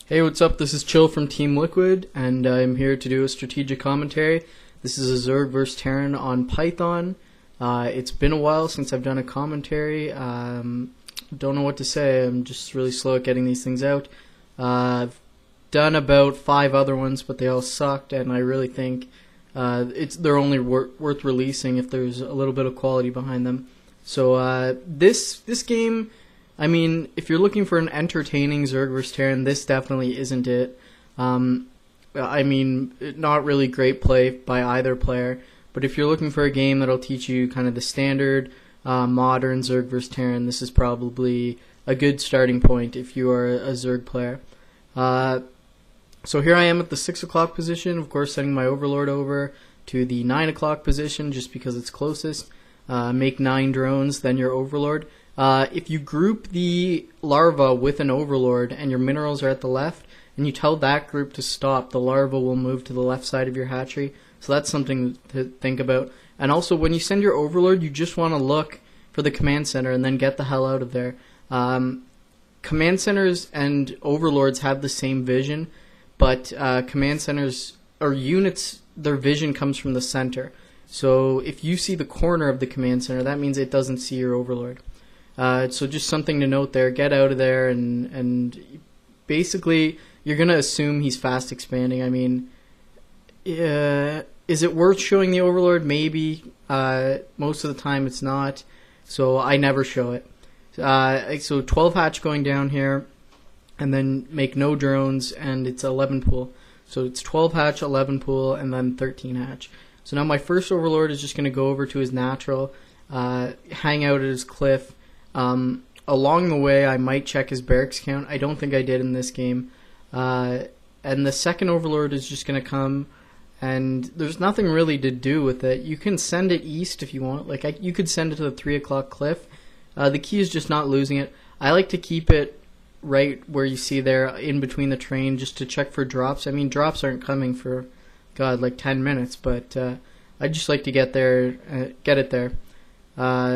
Hey, what's up? This is Chill from Team Liquid, and I'm here to do a strategic commentary. This is a Zerg vs Terran on Python. It's been a while since I've done a commentary. Don't know what to say. I'm just really slow at getting these things out. I've done about 5 other ones, but they all sucked, and I really think they're only worth releasing if there's a little bit of quality behind them. So this game, I mean, if you're looking for an entertaining Zerg vs Terran, this definitely isn't it. I mean, not really great play by either player, but if you're looking for a game that'll teach you kind of the standard modern Zerg vs Terran, this is probably a good starting point if you are a Zerg player. So here I am at the 6 o'clock position, of course sending my Overlord over to the 9 o'clock position just because it's closest. Make 9 drones, then your Overlord. If you group the larva with an Overlord and your minerals are at the left, and you tell that group to stop, the larva will move to the left side of your hatchery. So that's something to think about. And also, when you send your Overlord, you just want to look for the command center and then get the hell out of there. Command centers and Overlords have the same vision, but command centers or units, their vision comes from the center. So if you see the corner of the command center, that means it doesn't see your Overlord. So just something to note there. Get out of there, and basically you're going to assume he's fast expanding. I mean, is it worth showing the Overlord? Maybe. Most of the time it's not, so I never show it. So 12 hatch going down here, and then make no drones, and it's 11 pool. So it's 12 hatch, 11 pool, and then 13 hatch. So now my first Overlord is just going to go over to his natural, hang out at his cliff. Along the way, I might check his barracks count. I don't think I did in this game. And the second Overlord is just going to come, and there's nothing really to do with it. You can send it east if you want. Like you could send it to the 3 o'clock cliff. The key is just not losing it. I like to keep it right where you see there, in between the train, just to check for drops. I mean, drops aren't coming for, God, like 10 minutes, but I just like to get it there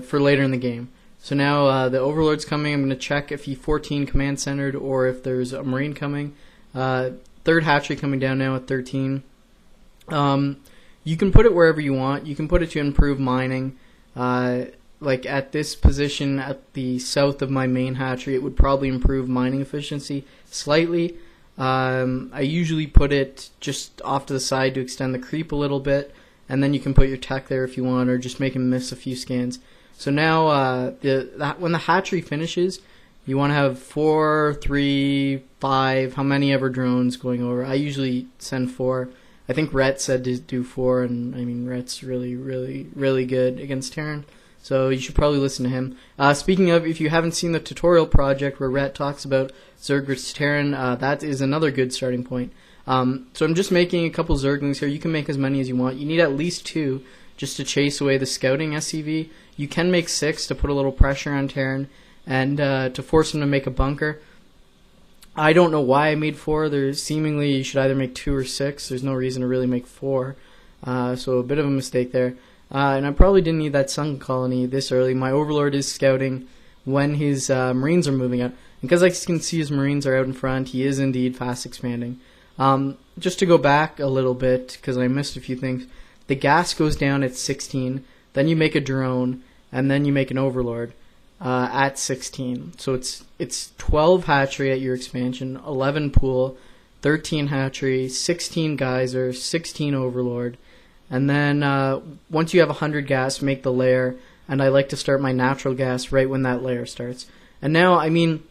for later in the game. So now the Overlord's coming. I'm going to check if he 14 command centered or if there's a Marine coming. Third hatchery coming down now at 13. You can put it wherever you want. You can put it to improve mining. Like at this position at the south of my main hatchery, it would probably improve mining efficiency slightly. I usually put it just off to the side to extend the creep a little bit, and then you can put your tech there if you want, or just make him miss a few scans. So now, when the hatchery finishes, you want to have 4, 3, 5, how many ever drones going over. I usually send 4. I think Rhett said to do 4, and I mean, Rhett's really, really, really good against Terran. So you should probably listen to him. Speaking of, if you haven't seen the tutorial project where Rhett talks about Zerg vs Terran, that is another good starting point. So I'm just making a couple Zerglings here. You can make as many as you want. You need at least 2 just to chase away the scouting SCV. You can make 6 to put a little pressure on Terran and to force him to make a bunker. I don't know why I made 4. There's seemingly you should either make 2 or 6. There's no reason to really make 4. So a bit of a mistake there. And I probably didn't need that sun colony this early. My Overlord is scouting when his Marines are moving out. And because I can see his Marines are out in front, he is indeed fast expanding. Just to go back a little bit, because I missed a few things, the gas goes down at 16, then you make a drone, and then you make an Overlord at 16. So it's 12 hatchery at your expansion, 11 pool, 13 hatchery, 16 geyser, 16 Overlord, and then once you have 100 gas, make the layer, and I like to start my natural gas right when that layer starts. And now, I mean,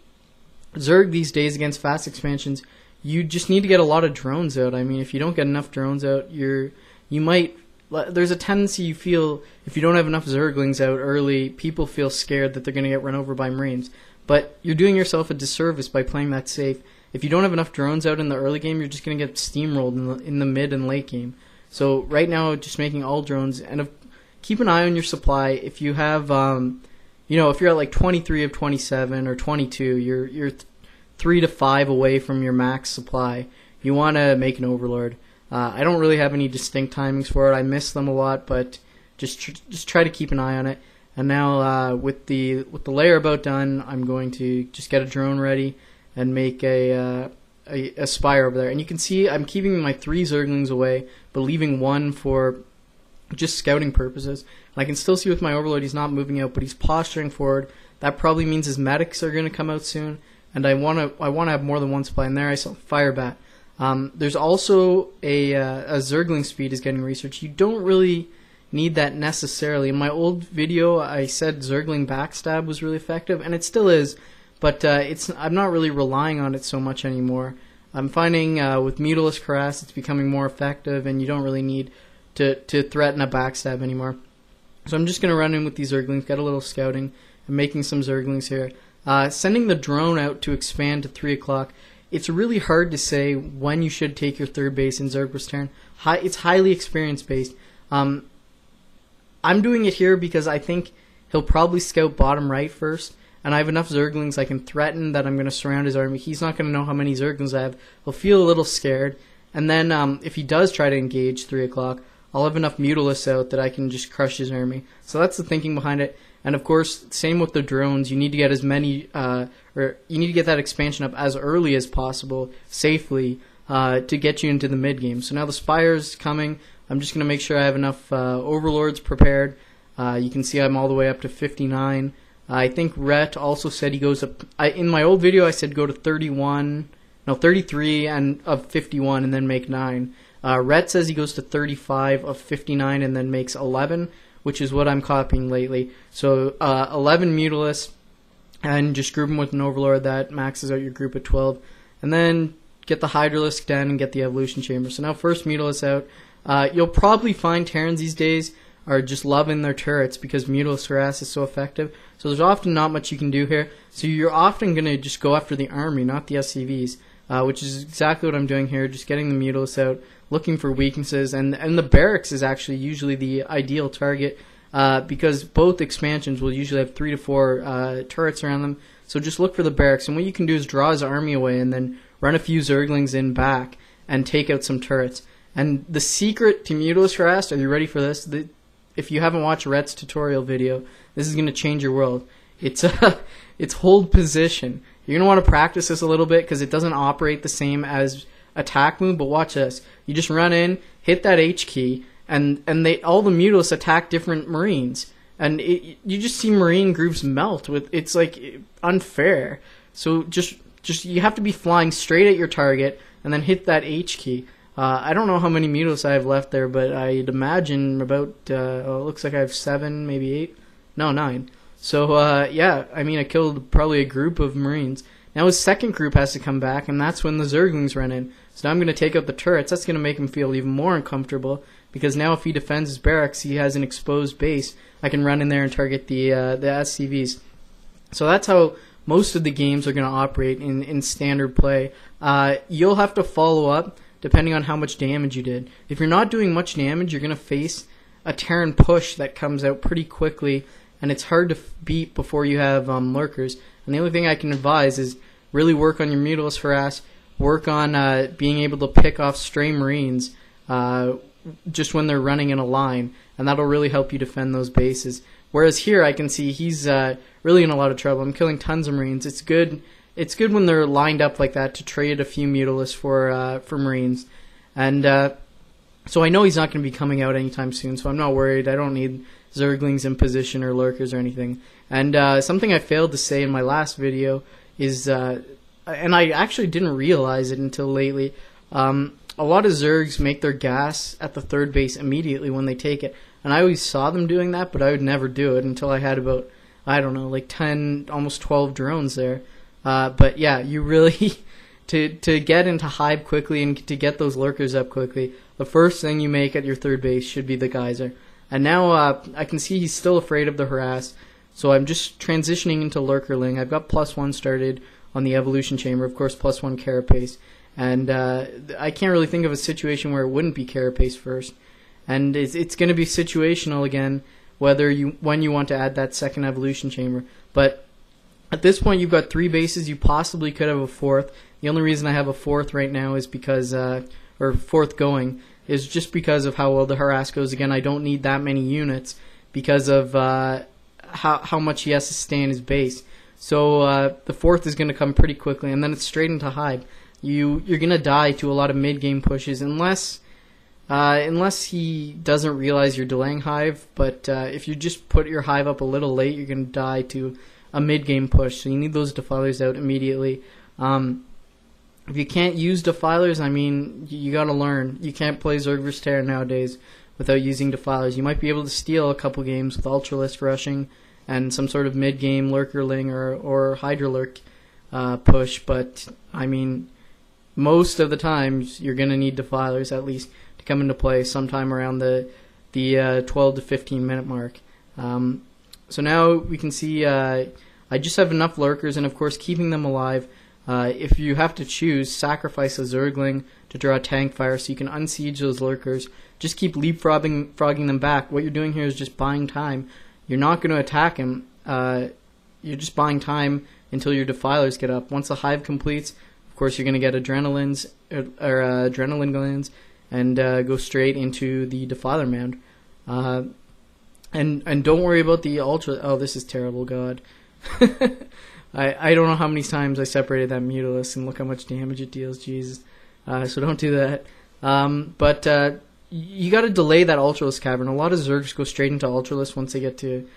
Zerg these days against fast expansions, you just need to get a lot of drones out. I mean, if you don't get enough drones out, there's a tendency you feel if you don't have enough Zerglings out early, people feel scared that they're going to get run over by Marines. But you're doing yourself a disservice by playing that safe. If you don't have enough drones out in the early game, you're just going to get steamrolled in the mid and late game. So right now, just making all drones, and keep an eye on your supply. If you have, if you're at like 23 of 27 or 22, you're 3 to 5 away from your max supply. You want to make an Overlord. I don't really have any distinct timings for it. I miss them a lot, but just try to keep an eye on it. And now with the layer about done, I'm going to just get a drone ready and make a a spire over there. And you can see I'm keeping my 3 Zerglings away, but leaving 1 for just scouting purposes. And I can still see with my Overlord he's not moving out, but he's posturing forward. That probably means his medics are going to come out soon. And I want to have more than 1 supply. And there I saw Firebat. There's also a Zergling speed is getting researched. You don't really need that necessarily. In my old video, I said Zergling backstab was really effective, and it still is, but I'm not really relying on it so much anymore. I'm finding with mutalisk harass, it's becoming more effective, and you don't really need to threaten a backstab anymore. So I'm just going to run in with these Zerglings, get a little scouting, and making some Zerglings here. Sending the drone out to expand to 3 o'clock. It's really hard to say when you should take your 3rd base in Zerg's turn. It's highly experience based. I'm doing it here because I think he'll probably scout bottom right first, and I have enough Zerglings I can threaten that I'm going to surround his army. He's not going to know how many Zerglings I have. He'll feel a little scared, and then if he does try to engage 3 o'clock, I'll have enough mutalisks out that I can just crush his army. So that's the thinking behind it. And of course, same with the drones. You need to get as many, or you need to get that expansion up as early as possible, safely, to get you into the mid game. So now the Spire's coming. I'm just going to make sure I have enough Overlords prepared. You can see I'm all the way up to 59. I think Rhett also said he goes up. In my old video, I said go to 33 and of 51 and then make 9. Rhett says he goes to 35 of 59 and then makes 11, which is what I'm copying lately. So 11 mutalisks, and just group them with an Overlord. That maxes out your group at 12. And then get the Hydralisk down and get the Evolution Chamber. So now first mutalisks out. You'll probably find Terrans these days are just loving their turrets because mutalisk harass is so effective. So there's often not much you can do here. So you're often going to just go after the army, not the SCVs, which is exactly what I'm doing here, just getting the mutalisks out, looking for weaknesses. And the barracks is actually usually the ideal target because both expansions will usually have 3 to 4 turrets around them. So just look for the barracks. And what you can do is draw his army away and then run a few Zerglings in back and take out some turrets. And the secret to mutalisk harass, are you ready for this? If you haven't watched Rhett's tutorial video, this is going to change your world. It's hold position. You're going to want to practice this a little bit because it doesn't operate the same as attack move, but watch this. You just run in, hit that H key, and all the mutalisks attack different Marines. And you just see Marine groups melt. It's like unfair. So just you have to be flying straight at your target and then hit that H key. I don't know how many mutalisks I have left there, but I'd imagine about, it looks like I have 7, maybe 8. No, 9. So, yeah, I mean, I killed probably a group of Marines. Now his second group has to come back, and that's when the Zerglings run in. So now I'm going to take out the turrets. That's going to make him feel even more uncomfortable, because now if he defends his barracks, he has an exposed base. I can run in there and target the SCVs. So that's how most of the games are going to operate in standard play. You'll have to follow up depending on how much damage you did. If you're not doing much damage, you're going to face a Terran push that comes out pretty quickly, and it's hard to beat before you have lurkers. And the only thing I can advise is really work on your mutalisk harass, work on being able to pick off stray Marines just when they're running in a line, and that'll really help you defend those bases. Whereas here I can see he's really in a lot of trouble. I'm killing tons of Marines. It's good when they're lined up like that to trade a few mutalisks for Marines. And so I know he's not going to be coming out anytime soon, so I'm not worried. I don't need Zerglings in position or lurkers or anything. And something I failed to say in my last video is, and I actually didn't realize it until lately, a lot of Zergs make their gas at the 3rd base immediately when they take it. And I always saw them doing that, but I would never do it until I had about, I don't know, like 10, almost 12 drones there. But yeah, you really, to get into hive quickly and to get those lurkers up quickly, the first thing you make at your 3rd base should be the geyser. And now I can see he's still afraid of the harass, so I'm just transitioning into lurkerling. I've got +1 started on the evolution chamber, of course +1 carapace. And I can't really think of a situation where it wouldn't be carapace first. And it's going to be situational again, when you want to add that second evolution chamber. But at this point, you've got 3 bases. You possibly could have a 4th. The only reason I have a 4th right now is because, or 4th going, is just because of how well the harass goes. Again, I don't need that many units because of how much he has to stay in his base. So the 4th is going to come pretty quickly, and then it's straight into hive. you're gonna die to a lot of mid-game pushes unless he doesn't realize you're delaying hive. But if you just put your hive up a little late, you're gonna die to a mid-game push. So you need those defilers out immediately. If you can't use defilers, I mean, you gotta learn. You can't play Zerg vs Terran nowadays without using defilers. You might be able to steal a couple games with ultralisk rushing and some sort of mid-game lurkerling or hydra lurk push, but I mean, most of the times you're gonna need defilers at least to come into play sometime around the 12 to 15 minute mark. So now we can see I just have enough lurkers, and of course keeping them alive. If you have to choose, sacrifice a Zergling to draw tank fire so you can unsiege those lurkers. Just keep leapfrogging them back. What you're doing here is just buying time. You're not going to attack him. You're just buying time until your defilers get up. Once the hive completes, of course, you're going to get adrenalines or adrenaline glands and go straight into the defiler mound. And don't worry about the ultra. Oh, this is terrible, God. I don't know how many times I separated that mutalisk, and look how much damage it deals. Jesus. So don't do that. But you got to delay that ultralisk cavern. A lot of Zergs go straight into ultralisk once they get to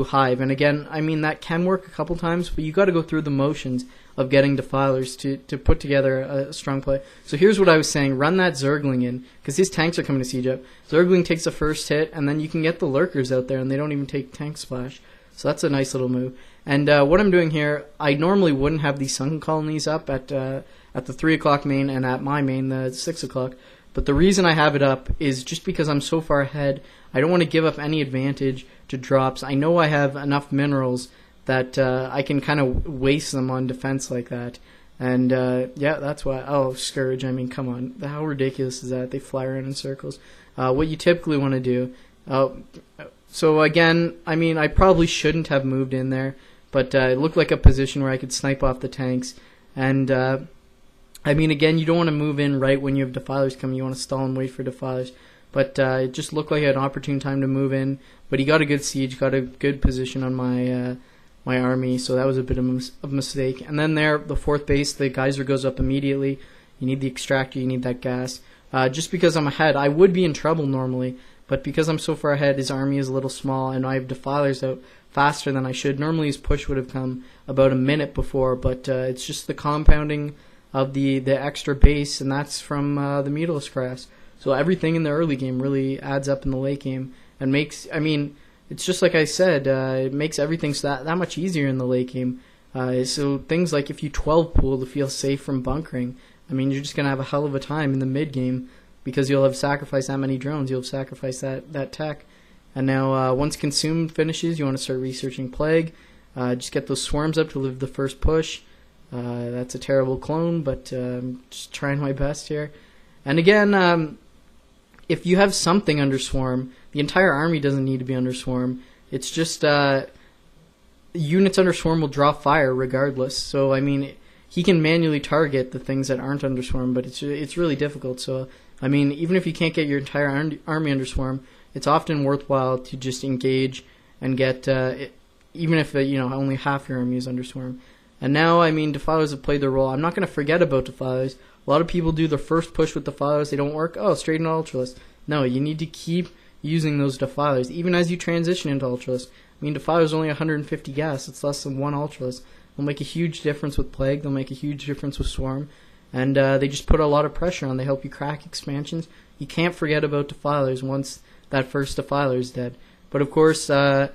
hive. And again, I mean, that can work a couple times, but you got to go through the motions of getting defilers to put together a strong play. So here's what I was saying. Run that Zergling in, because his tanks are coming to siege up. Zergling takes the first hit, and then you can get the lurkers out there, and they don't even take tank splash. So that's a nice little move. And what I'm doing here, I normally wouldn't have these sunken colonies up at the 3 o'clock main and at my main, the 6 o'clock. But the reason I have it up is just because I'm so far ahead. I don't want to give up any advantage to drops. I know I have enough minerals that I can kind of waste them on defense like that. And yeah, that's why. Oh, Scourge, I mean, come on. How ridiculous is that? They fly around in circles. What you typically want to do. So again, I mean, I probably shouldn't have moved in there, but it looked like a position where I could snipe off the tanks. And I mean, again, you don't want to move in right when you have defilers coming. You want to stall and wait for defilers. But it just looked like an opportune time to move in. But he got a good siege, got a good position on my my army, so that was a bit of a mistake. And then there, the fourth base, the geyser goes up immediately. You need the extractor, you need that gas. Just because I'm ahead, I would be in trouble normally, but because I'm so far ahead, his army is a little small, and I have defilers out faster than I should. Normally his push would have come about a minute before, but it's just the compounding of the extra base, and that's from the mutalisk grass. So everything in the early game really adds up in the late game and makes, I mean, it's just like I said, it makes everything so that much easier in the late game. So things like if you 12 pool to feel safe from bunkering, I mean, you're just going to have a hell of a time in the mid game because you'll have sacrificed that many drones, you'll have sacrificed that tech. And now once Consume finishes, you want to start researching Plague. Just get those swarms up to live the first push. That's a terrible clone, but I'm just trying my best here. And again, if you have something under Swarm, the entire army doesn't need to be under Swarm. It's just units under Swarm will draw fire regardless. So, I mean, he can manually target the things that aren't under Swarm, but it's really difficult. So, I mean, even if you can't get your entire army under Swarm, it's often worthwhile to just engage and get, even if only half your army is under Swarm. And now, I mean, defilers have played their role. I'm not going to forget about defilers. A lot of people do the first push with defilers. They don't work. Oh, straight into ultralisk. No, you need to keep using those defilers, even as you transition into ultralisk. I mean, defilers only 150 gas. It's less than one ultralisk. They'll make a huge difference with Plague. They'll make a huge difference with Swarm. And they just put a lot of pressure on. They help you crack expansions. You can't forget about defilers once that first defiler is dead. But of course, I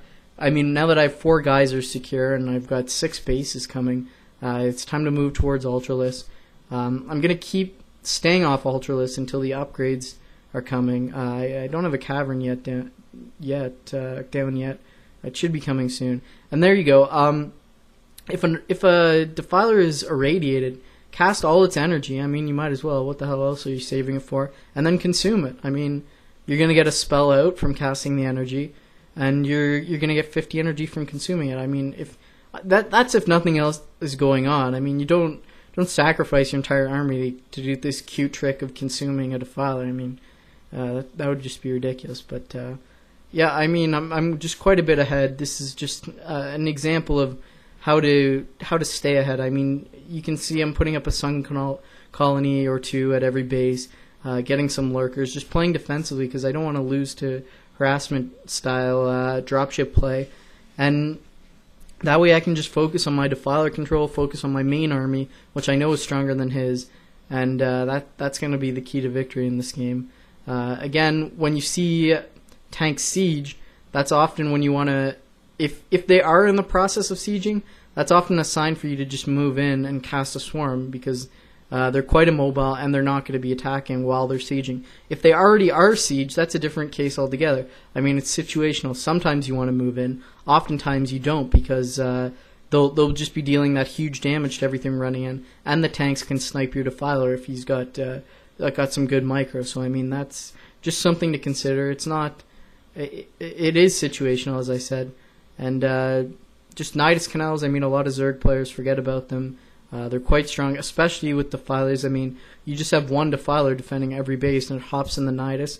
mean, now that I have 4 geysers secure and I've got 6 bases coming, it's time to move towards ultralisk. I'm going to keep staying off ultralisk until the upgrades are coming. I don't have a cavern down yet. It should be coming soon. And there you go. If a defiler is irradiated, cast all its energy. I mean, you might as well. What the hell else are you saving it for? And then consume it. I mean, you're going to get a spell out from casting the energy, and you're going to get 50 energy from consuming it. I mean, if that's if nothing else is going on. I mean, you don't sacrifice your entire army to do this cute trick of consuming a defiler. I mean, that would just be ridiculous. But yeah, I mean, I'm just quite a bit ahead. This is just an example of how to stay ahead. I mean, you can see I'm putting up a sunken colony or two at every base, getting some lurkers, just playing defensively because I don't want to lose to harassment style dropship play, and that way I can just focus on my defiler control, focus on my main army, which I know is stronger than his, and that's going to be the key to victory in this game. Again, when you see tanks siege, that's often when you want to, if they are in the process of sieging, that's often a sign for you to just move in and cast a swarm, because they're quite immobile and they're not going to be attacking while they're sieging. If they already are sieged, that's a different case altogether. I mean, it's situational. Sometimes you want to move in, oftentimes you don't, because they'll just be dealing that huge damage to everything running in, and the tanks can snipe your defiler if he's got some good micro. So I mean, that's just something to consider. It's not, it is situational, as I said, and just Nidus canals. I mean, a lot of Zerg players forget about them. They're quite strong, especially with defilers. I mean, you just have one defiler defending every base, and it hops in the Nidus,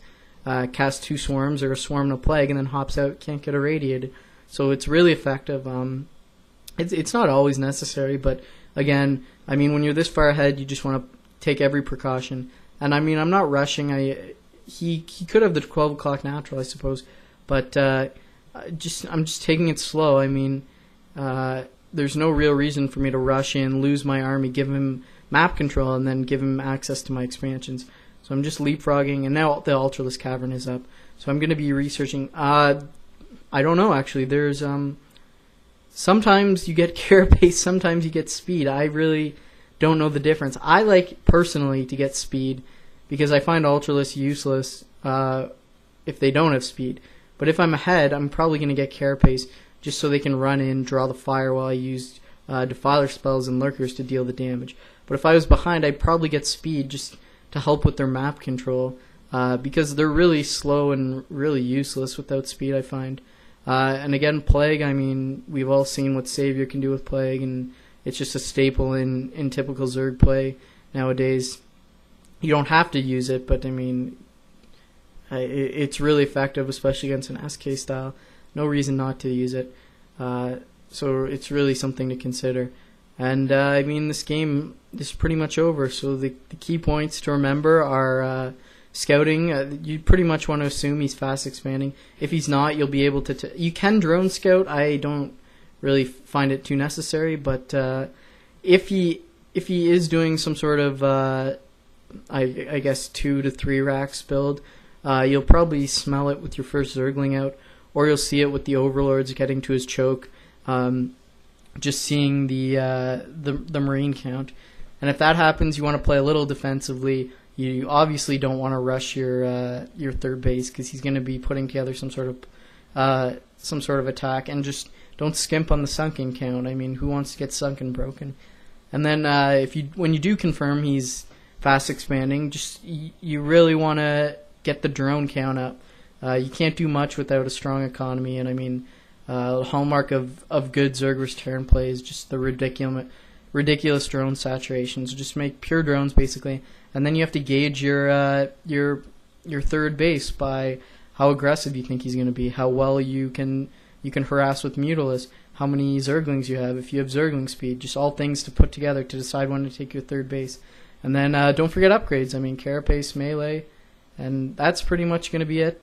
casts 2 swarms or a swarm and a plague, and then hops out, can't get irradiated. So it's really effective. It's not always necessary, but again, I mean, when you're this far ahead, you just want to take every precaution. And I mean, I'm not rushing. He could have the 12 o'clock natural, I suppose, but I'm just taking it slow. I mean, there's no real reason for me to rush in, lose my army, give him map control, and then give him access to my expansions. So I'm just leapfrogging, and now the Ultralisk Cavern is up. So I'm going to be researching. I don't know, actually. There's sometimes you get carapace, sometimes you get speed. I really don't know the difference. I like, personally, to get speed, because I find Ultralisk useless if they don't have speed. But if I'm ahead, I'm probably going to get carapace, just so they can run in, draw the fire while I use defiler spells and lurkers to deal the damage. But if I was behind, I'd probably get speed just to help with their map control, because they're really slow and really useless without speed, I find. And again, Plague, I mean, we've all seen what Savior can do with Plague, and it's just a staple in typical Zerg play nowadays. You don't have to use it, but I mean, it's really effective, especially against an SK style. No reason not to use it. So it's really something to consider. And I mean, this game is pretty much over. So the key points to remember are scouting. You pretty much want to assume he's fast expanding. If he's not, you'll be able to. You can drone scout. I don't really find it too necessary. But if he is doing some sort of I guess 2 to 3 racks build, you'll probably smell it with your first Zergling out. Or you'll see it with the Overlords getting to his choke, just seeing the Marine count. And if that happens, you want to play a little defensively. You obviously don't want to rush your third base, because he's going to be putting together some sort of attack. And just don't skimp on the sunken count. I mean, who wants to get sunken broken? And then when you do confirm he's fast expanding, just you really want to get the drone count up. You can't do much without a strong economy, and I mean, the hallmark of good Zerg vs Terran play is just the ridiculous drone saturation. So just make pure drones, basically, and then you have to gauge your third base by how aggressive you think he's going to be, how well you can harass with mutalisks, how many Zerglings you have, if you have Zergling speed, just all things to put together to decide when to take your third base. And then don't forget upgrades. I mean, carapace, melee, and that's pretty much going to be it.